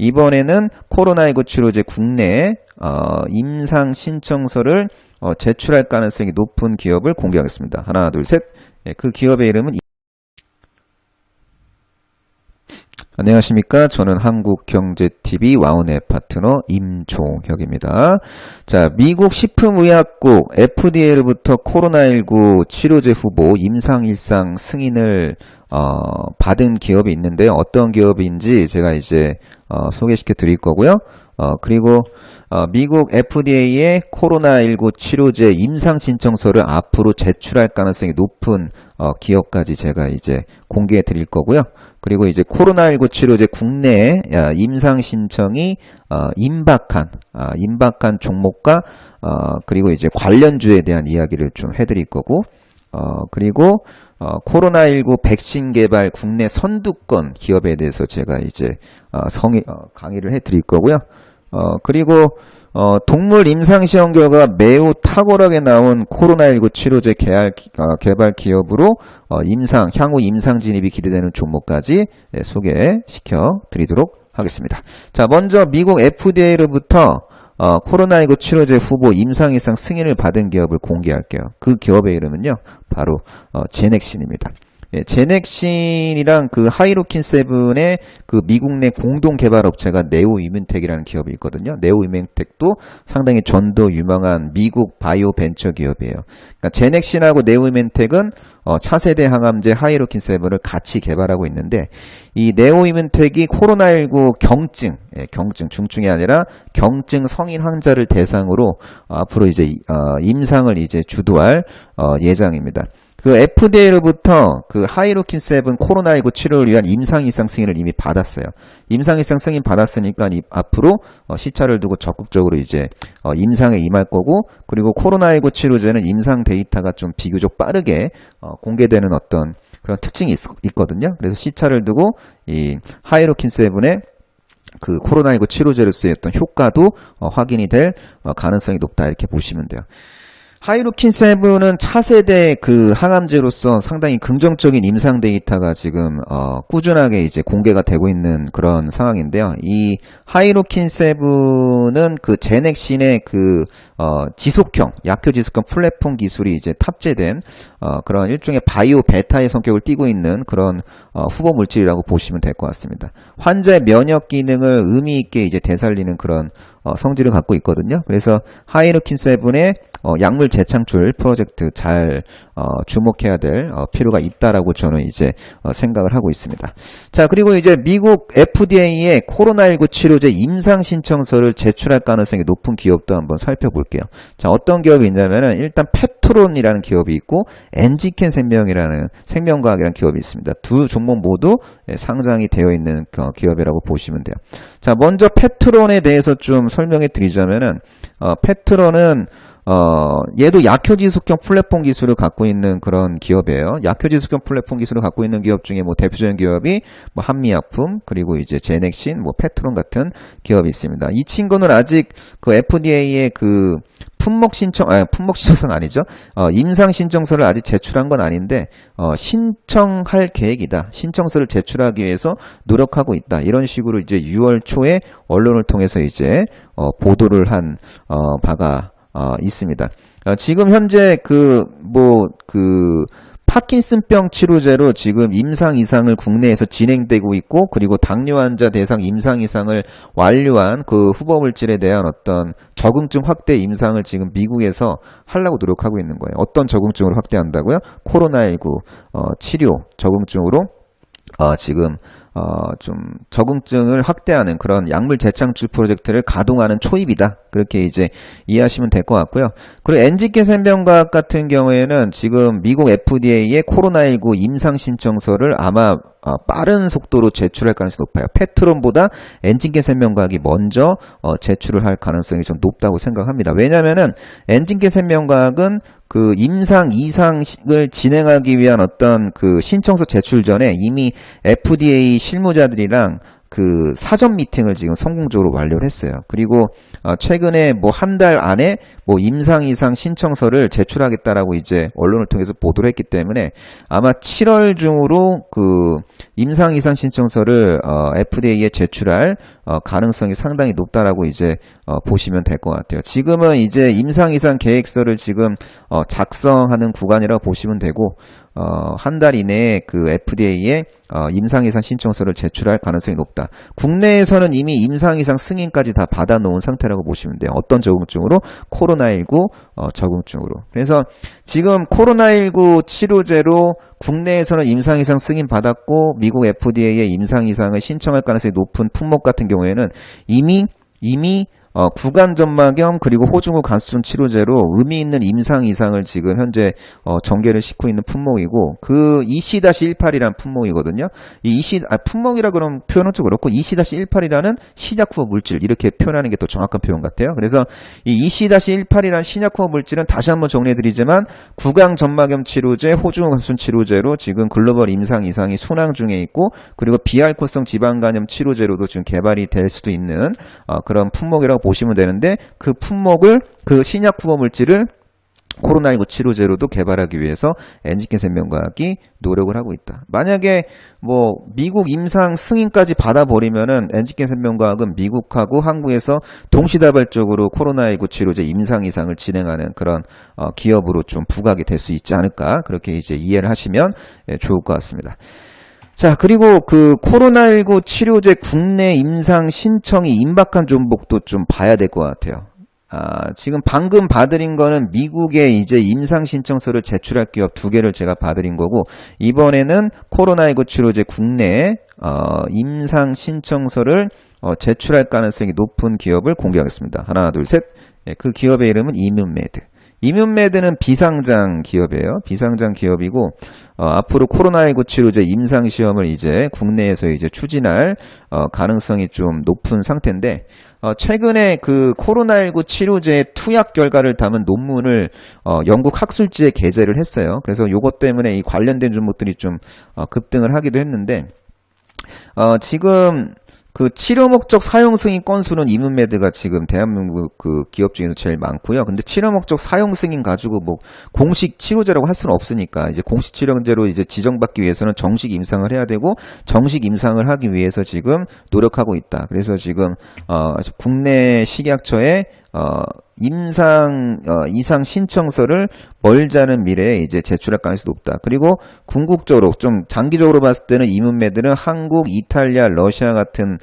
이번에는 코로나19 치료제 국내 임상 신청서를 제출할 가능성이 높은 기업을 공개하겠습니다. 하나, 둘, 셋. 예, 그 기업의 이름은 안녕하십니까. 저는 한국경제TV 와운의 파트너 임종혁입니다. 자, 미국 식품의약국 FDA로부터 코로나19 치료제 후보 임상일상 승인을 받은 기업이 있는데요. 어떤 기업인지 제가 이제 소개시켜 드릴 거고요. 그리고 미국 FDA의 코로나19 치료제 임상 신청서를 앞으로 제출할 가능성이 높은 기업까지 제가 이제 공개해 드릴 거고요. 그리고 이제 코로나19 치료제 국내 임상 신청이 임박한 종목과 그리고 이제 관련주에 대한 이야기를 좀 해드릴 거고, 그리고 코로나19 백신 개발 국내 선두권 기업에 대해서 제가 이제 강의를 해드릴 거고요. 그리고 동물 임상시험 결과가 매우 탁월하게 나온 코로나19 치료제 개발 기업으로 향후 임상 진입이 기대되는 종목까지 소개시켜 드리도록 하겠습니다. 자, 먼저 미국 FDA로부터 코로나19 치료제 후보 임상일상 승인을 받은 기업을 공개할게요. 그 기업의 이름은요, 바로 제넥신입니다. 예, 제넥신이랑 그 하이로킨 세븐의 그 미국 내 공동 개발 업체가 네오이뮨텍이라는 기업이 있거든요. 네오이뮨텍도 상당히 전도 유명한 미국 바이오 벤처 기업이에요. 그러니까 제넥신하고 네오이뮨텍은 차세대 항암제 하이로킨 세븐을 같이 개발하고 있는데, 이 네오이뮨텍이 코로나19 경증 중증이 아니라 경증 성인 환자를 대상으로 앞으로 이제 임상을 이제 주도할 예정입니다. 그 FDA로부터 그 하이로킨 세븐 코로나19 치료를 위한 임상일상 승인을 이미 받았어요. 임상일상 승인 받았으니까 앞으로 시차를 두고 적극적으로 이제 임상에 임할 거고, 그리고 코로나19 치료제는 임상 데이터가 좀 비교적 빠르게 공개되는 어떤 그런 특징이 있거든요. 그래서 시차를 두고 이 하이로킨 세븐의 그 코로나19 치료제로서의 어떤 효과도 확인이 될 가능성이 높다, 이렇게 보시면 돼요. 하이로킨 세븐은 차세대 그 항암제로서 상당히 긍정적인 임상 데이터가 지금 꾸준하게 이제 공개가 되고 있는 그런 상황인데요. 이 하이로킨 세븐은 그 제넥신의 그 지속형 약효 지속형 플랫폼 기술이 이제 탑재된 그런 일종의 바이오 베타의 성격을 띠고 있는 그런 후보 물질이라고 보시면 될 것 같습니다. 환자의 면역 기능을 의미 있게 이제 되살리는 그런 성질을 갖고 있거든요. 그래서 하이로킨 세븐의 약물 재창출 프로젝트 잘 주목해야 될 필요가 있다라고 저는 이제 생각을 하고 있습니다. 자, 그리고 이제 미국 FDA의 코로나19 치료제 임상 신청서를 제출할 가능성이 높은 기업도 한번 살펴볼게요. 자, 어떤 기업이 있냐면은 일단 펩트론이라는 기업이 있고 엔지켄 생명과학이라는 기업이 있습니다. 두 종목 모두 상장이 되어 있는 기업이라고 보시면 돼요. 자, 먼저 펩트론에 대해서 좀 설명해 드리자면은 펩트론은 얘도 약효지속형 플랫폼 기술을 갖고 있는 그런 기업이에요. 약효지속형 플랫폼 기술을 갖고 있는 기업 중에 뭐 대표적인 기업이 뭐 한미약품, 그리고 이제 제넥신, 뭐 펩트론 같은 기업이 있습니다. 이 친구는 아직 그 FDA의 그 품목 신청서는 아니죠. 임상 신청서를 아직 제출한 건 아닌데, 신청할 계획이다. 신청서를 제출하기 위해서 노력하고 있다. 이런 식으로 이제 6월 초에 언론을 통해서 이제 보도를 한 바가 있습니다. 지금 현재 파킨슨병 치료제로 지금 임상 이상을 국내에서 진행되고 있고, 그리고 당뇨 환자 대상 임상 이상을 완료한 그 후보 물질에 대한 어떤 적응증 확대 임상을 지금 미국에서 하려고 노력하고 있는 거예요. 어떤 적응증으로 확대한다고요? 코로나19 치료 적응증으로 지금 좀 적응증을 확대하는 그런 약물 재창출 프로젝트를 가동하는 초입이다. 그렇게 이제 이해하시면 될 것 같고요. 그리고 엔지켄 생명과학 같은 경우에는 지금 미국 FDA의 코로나19 임상 신청서를 아마 빠른 속도로 제출할 가능성이 높아요. 펩트론보다 엔지켄 생명과학이 먼저 제출을 할 가능성이 좀 높다고 생각합니다. 왜냐면은 엔지켄 생명과학은 그 임상 이상을 진행하기 위한 어떤 그 신청서 제출 전에 이미 FDA 실무자들이랑 그 사전 미팅을 지금 성공적으로 완료를 했어요. 그리고 최근에 뭐 한 달 안에 뭐 임상 이상 신청서를 제출하겠다라고 이제 언론을 통해서 보도를 했기 때문에 아마 7월 중으로 그 임상 이상 신청서를 FDA에 제출할 가능성이 상당히 높다라고 이제 보시면 될 것 같아요. 지금은 이제 임상 이상 계획서를 지금 작성하는 구간이라고 보시면 되고 한 달 이내에 그 FDA에 임상이상 신청서를 제출할 가능성이 높다. 국내에서는 이미 임상이상 승인까지 다 받아놓은 상태라고 보시면 돼요. 어떤 적응증으로? 코로나19 적응증으로. 그래서 지금 코로나19 치료제로 국내에서는 임상이상 승인 받았고 미국 FDA에 임상이상을 신청할 가능성이 높은 품목 같은 경우에는 이미 구강 점막염 그리고 호중후 감수증 치료제로 의미 있는 임상 이상을 지금 현재 전개를 싣고 있는 품목이고 그 EC-18이라는 품목이거든요. 품목이라 그러면 표현은 좀 그렇고 EC-18이라는 시작 후보 물질 이렇게 표현하는 게 더 정확한 표현 같아요. 그래서 이 EC-18이라는 시작 후보 물질은 다시 한번 정리해드리지만 구강 점막염 치료제, 호중후 감수증 치료제로 지금 글로벌 임상 이상이 순항 중에 있고 그리고 비알코올성 지방간염 치료제로도 지금 개발이 될 수도 있는 그런 품목이라고 보시면 되는데 그 품목을 그 신약 후보 물질을 코로나19 치료제로도 개발하기 위해서 엔지킨 생명과학이 노력을 하고 있다. 만약에 뭐 미국 임상 승인까지 받아버리면은 엔지킨 생명과학은 미국하고 한국에서 동시다발적으로 코로나19 치료제 임상 이상을 진행하는 그런 기업으로 좀 부각이 될 수 있지 않을까 그렇게 이제 이해를 하시면 좋을 것 같습니다. 자, 그리고 그 코로나19 치료제 국내 임상 신청이 임박한 종목도 좀 봐야 될 것 같아요. 지금 방금 봐드린 거는 미국에 이제 임상 신청서를 제출할 기업 2개를 제가 봐드린 거고, 이번에는 코로나19 치료제 국내에 임상 신청서를 제출할 가능성이 높은 기업을 공개하겠습니다. 하나, 둘, 셋. 그 기업의 이름은 이뮨메드. 이뮨메드는 비상장 기업이에요. 비상장 기업이고 앞으로 코로나19 치료제 임상 시험을 이제 국내에서 이제 추진할 가능성이 좀 높은 상태인데 최근에 그 코로나19 치료제 투약 결과를 담은 논문을 영국 학술지에 게재를 했어요. 그래서 요것 때문에 이 관련된 종목들이 좀 급등을 하기도 했는데 지금 그 치료 목적 사용 승인 건수는 이뮨메드가 지금 대한민국 그 기업 중에서 제일 많고요. 근데 치료 목적 사용 승인 가지고 뭐 공식 치료제라고 할 수는 없으니까 이제 공식 치료제로 이제 지정받기 위해서는 정식 임상을 해야 되고 정식 임상을 하기 위해서 지금 노력하고 있다. 그래서 지금 국내 식약처에 이상 신청서를 멀지 않은 미래에 이제 제출할 가능성이 높다. 그리고 궁극적으로 좀 장기적으로 봤을 때는 이뮨메드는 한국, 이탈리아, 러시아 같은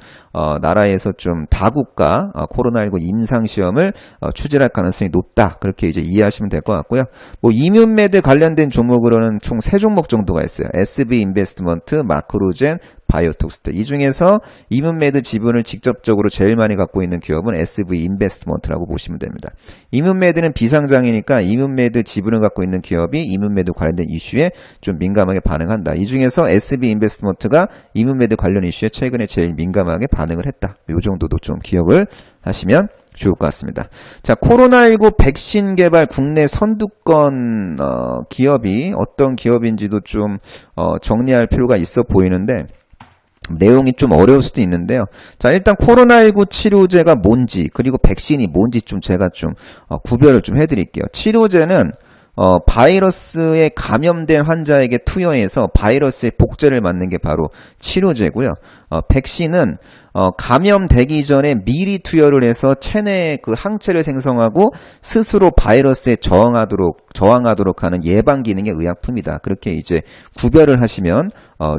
나라에서 좀 다국가 코로나19 임상 시험을 추진할 가능성이 높다. 그렇게 이제 이해하시면 될 것 같고요. 뭐 이뮨메드 관련된 종목으로는 총 3종목 정도가 있어요. SB 인베스트먼트, 마크로젠, 바이오톡스트. 이 중에서 이뮨메드 지분을 직접적으로 제일 많이 갖고 있는 기업은 SV 인베스트먼트라고 보시면 됩니다. 이뮨메드는 비상장이니까 이뮨메드 지분을 갖고 있는 기업이 이뮨메드 관련된 이슈에 좀 민감하게 반응한다. 이 중에서 SV 인베스트먼트가 이뮨메드 관련 이슈에 최근에 제일 민감하게 반응을 했다. 이 정도도 좀 기억을 하시면 좋을 것 같습니다. 자, 코로나19 백신 개발 국내 선두권 기업이 어떤 기업인지도 좀 정리할 필요가 있어 보이는데 내용이 좀 어려울 수도 있는데요. 자, 일단 코로나19 치료제가 뭔지 그리고 백신이 뭔지 좀 제가 좀 구별을 좀 해드릴게요. 치료제는 바이러스에 감염된 환자에게 투여해서 바이러스의 복제를 맞는 게 바로 치료제고요. 백신은 감염되기 전에 미리 투여를 해서 체내에 그 항체를 생성하고 스스로 바이러스에 저항하도록 하는 예방 기능의 의약품이다. 그렇게 이제 구별을 하시면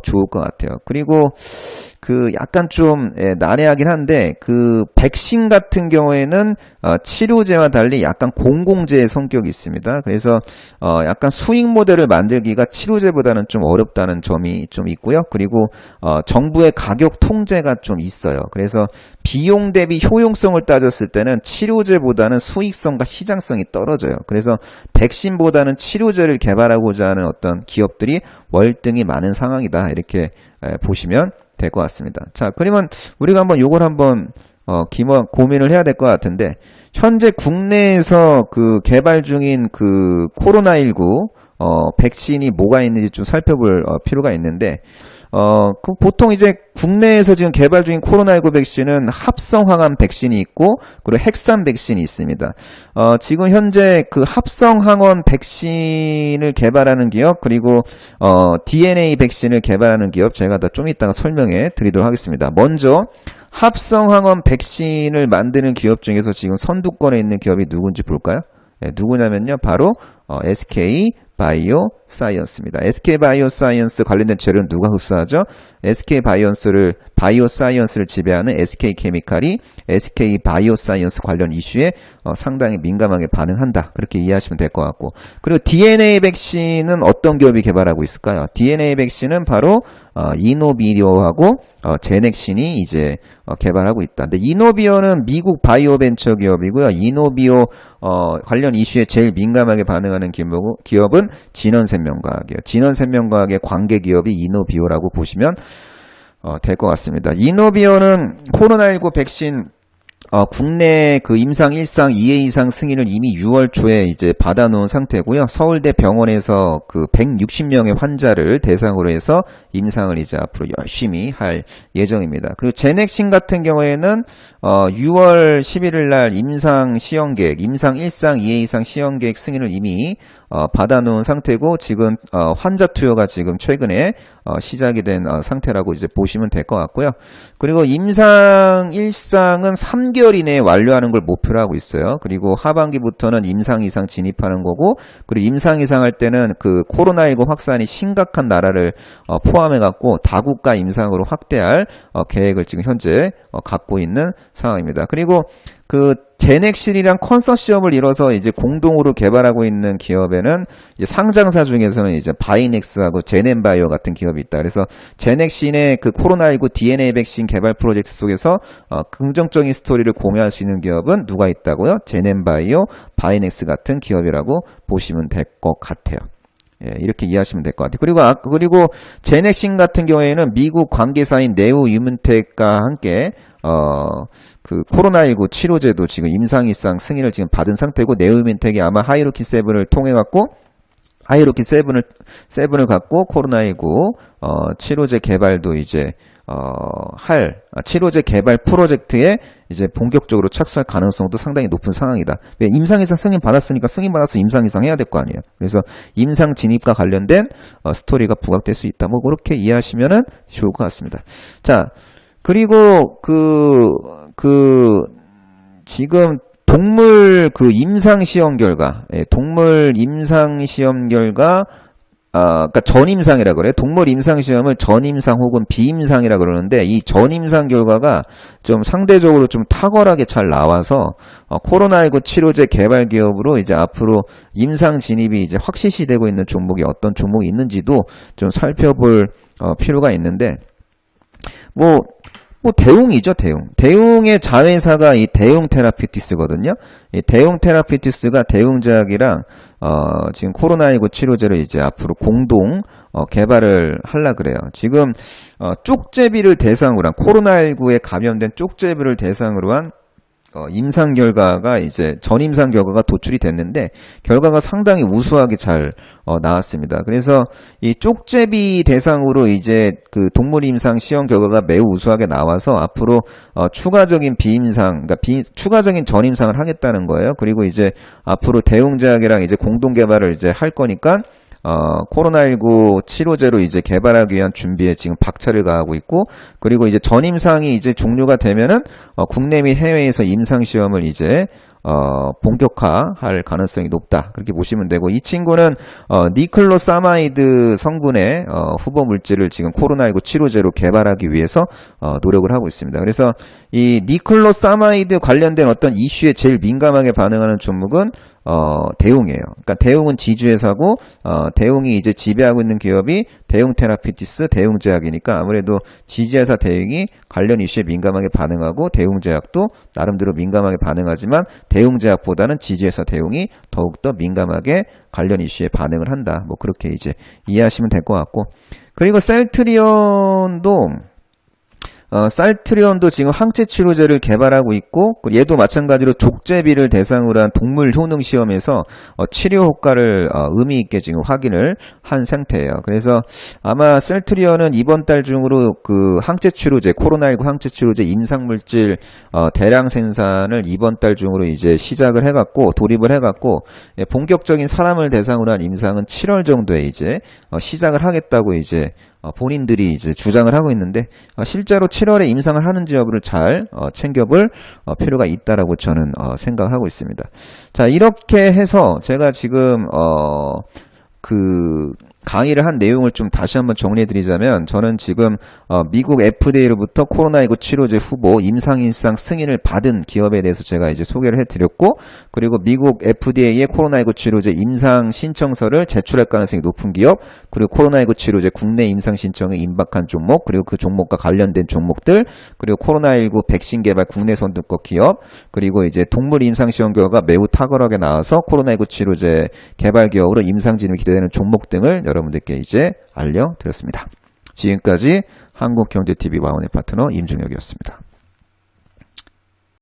좋을 것 같아요. 그리고 그 약간 좀 난해하긴 한데 그 백신 같은 경우에는 치료제와 달리 약간 공공재의 성격이 있습니다. 그래서 약간 수익 모델을 만들기가 치료제보다는 좀 어렵다는 점이 좀 있고요. 그리고 정부의 가격 통제가 좀 있어요. 그래서 비용 대비 효용성을 따졌을 때는 치료제보다는 수익성과 시장성이 떨어져요. 그래서 백신보다는 치료제를 개발하고자 하는 어떤 기업들이 월등히 많은 상황이다. 이렇게 보시면 될 것 같습니다. 자, 그러면 우리가 한번 요걸 한번 고민을 해야 될 것 같은데 현재 국내에서 그 개발 중인 그 코로나19 백신이 뭐가 있는지 좀 살펴볼 필요가 있는데 보통 이제 국내에서 지금 개발 중인 코로나19 백신은 합성항암 백신이 있고, 그리고 핵산 백신이 있습니다. 지금 현재 그 합성항원 백신을 개발하는 기업, 그리고, DNA 백신을 개발하는 기업, 제가 다 좀 이따가 설명해 드리도록 하겠습니다. 먼저, 합성항원 백신을 만드는 기업 중에서 지금 선두권에 있는 기업이 누군지 볼까요? 네, 누구냐면요. 바로, SK 바이오사이언스입니다. SK 바이오사이언스 관련된 재료는 누가 흡수하죠? SK 바이오사이언스를 지배하는 SK 케미칼이 SK 바이오사이언스 관련 이슈에 상당히 민감하게 반응한다. 그렇게 이해하시면 될 것 같고. 그리고 DNA 백신은 어떤 기업이 개발하고 있을까요? DNA 백신은 바로 이노비어하고 제넥신이 이제 개발하고 있다. 근데 이노비어는 미국 바이오 벤처 기업이고요. 이노비어 관련 이슈에 제일 민감하게 반응하는 기업은 진원생명과학이에요. 진원생명과학의 관계 기업이 이노비어라고 보시면 될 것 같습니다. 이노비어는 코로나19 백신 국내 그 임상 1상 2회 이상 승인을 이미 6월 초에 이제 받아놓은 상태고요. 서울대 병원에서 그 160명의 환자를 대상으로 해서 임상을 이제 앞으로 열심히 할 예정입니다. 그리고 제넥신 같은 경우에는 6월 11일 날 임상 시험 계획, 임상 1상 2회 이상 시험 계획 승인을 이미 받아놓은 상태고, 지금 환자 투여가 지금 최근에 시작이 된 상태라고 이제 보시면 될 것 같고요. 그리고 임상 1상은 3개월 이내에 완료하는 걸 목표로 하고 있어요. 그리고 하반기부터는 임상 2상 진입하는 거고, 그리고 임상 2상 할 때는 그 코로나19 확산이 심각한 나라를 포함해 갖고 다국가 임상으로 확대할 계획을 지금 현재 갖고 있는 상황입니다. 그리고 그 제넥신이랑 컨소시엄을 이뤄서 이제 공동으로 개발하고 있는 기업에는 이제 상장사 중에서는 이제 바이넥스하고 제넨바이오 같은 기업이 있다. 그래서 제넥신의 그 코로나19 DNA 백신 개발 프로젝트 속에서 긍정적인 스토리를 공유할 수 있는 기업은 누가 있다고요? 제넨바이오, 바이넥스 같은 기업이라고 보시면 될 것 같아요. 예, 이렇게 이해하시면 될 것 같아요. 그리고 제넥신 같은 경우에는 미국 관계사인 네오 유문텍과 함께 그 코로나19 치료제도 지금 임상 1상 승인을 지금 받은 상태고, 네오 유문텍이 아마 하이로키 7을 통해 갖고 하이로키 7을 갖고 코로나19 치료제 개발도 이제 치료제 개발 프로젝트에 이제 본격적으로 착수할 가능성도 상당히 높은 상황이다. 왜? 임상 이상 승인 받았으니까 승인 받아서 임상 이상 해야 될 거 아니에요. 그래서 임상 진입과 관련된 스토리가 부각될 수 있다. 뭐 그렇게 이해하시면은 좋을 것 같습니다. 자, 그리고 지금 동물 그 임상 시험 결과, 동물 임상 시험 결과, 그러니까 전임상이라 그래요. 동물 임상 시험을 전임상 혹은 비임상이라 그러는데, 이 전임상 결과가 좀 상대적으로 좀 탁월하게 잘 나와서 코로나19 치료제 개발 기업으로 이제 앞으로 임상 진입이 이제 확실시되고 있는 종목이 어떤 종목이 있는지도 좀 살펴볼 필요가 있는데, 뭐 대웅이죠, 대웅. 대웅의 자회사가 이 대웅 테라피uti스거든요. 이 대웅 테라피uti스가 대웅제약이랑 지금 코로나19 치료제를 이제 앞으로 공동 개발을 하려 그래요. 지금 쪽제비를 대상으로 한 코로나19에 감염된 쪽제비를 대상으로 한 임상 결과가 이제 전임상 결과가 도출이 됐는데, 결과가 상당히 우수하게 잘 나왔습니다. 그래서 이 쪽제비 대상으로 이제 그 동물 임상 시험 결과가 매우 우수하게 나와서 앞으로 추가적인 비임상, 그러니까 추가적인 전임상을 하겠다는 거예요. 그리고 이제 앞으로 대웅제약이랑 이제 공동 개발을 이제 할 거니까 코로나19 치료제로 이제 개발하기 위한 준비에 지금 박차를 가하고 있고, 그리고 이제 전임상이 이제 종료가 되면은 국내 및 해외에서 임상시험을 이제 본격화할 가능성이 높다. 그렇게 보시면 되고, 이 친구는 니클로사마이드 성분의 후보 물질을 지금 코로나19 치료제로 개발하기 위해서 노력을 하고 있습니다. 그래서 이 니클로사마이드 관련된 어떤 이슈에 제일 민감하게 반응하는 종목은 대웅이에요. 그러니까 대웅은 지주회사고, 대웅이 이제 지배하고 있는 기업이 대웅 테라피uti스, 대웅제약이니까 아무래도 지주회사 대웅이 관련 이슈에 민감하게 반응하고, 대웅제약도 나름대로 민감하게 반응하지만 대웅제약보다는 지주회사 대웅이 더욱더 민감하게 관련 이슈에 반응을 한다. 뭐 그렇게 이제 이해하시면 될 것 같고, 그리고 셀트리온도 쌀트리온도 지금 항체 치료제를 개발하고 있고, 얘도 마찬가지로 족제비를 대상으로 한 동물 효능 시험에서 치료 효과를 의미 있게 지금 확인을 한 상태예요. 그래서 아마 쌀트리온은 이번 달 중으로 그 항체 치료제, 코로나19 항체 치료제 임상물질 대량 생산을 이번 달 중으로 이제 시작을 해갖고 돌입을 해갖고 본격적인 사람을 대상으로 한 임상은 7월 정도에 이제 시작을 하겠다고 이제 본인들이 이제 주장을 하고 있는데 실제로 7월에 임상을 하는지 여부를 잘 챙겨볼 필요가 있다라고 저는 생각하고 있습니다. 자, 이렇게 해서 제가 지금 그 강의를 한 내용을 좀 다시 한번 정리해 드리자면, 저는 지금 미국 FDA로부터 코로나19 치료제 후보 임상일상 승인을 받은 기업에 대해서 제가 이제 소개를 해 드렸고, 그리고 미국 FDA의 코로나19 치료제 임상 신청서를 제출할 가능성이 높은 기업, 그리고 코로나19 치료제 국내 임상 신청에 임박한 종목, 그리고 그 종목과 관련된 종목들, 그리고 코로나19 백신 개발 국내 선두권 기업, 그리고 이제 동물 임상 시험 결과가 매우 탁월하게 나와서 코로나19 치료제 개발 기업으로 임상 진입이 기대되는 종목 등을 여러분들께 이제 알려드렸습니다. 지금까지 한국경제TV 와운의 파트너 임종혁이었습니다.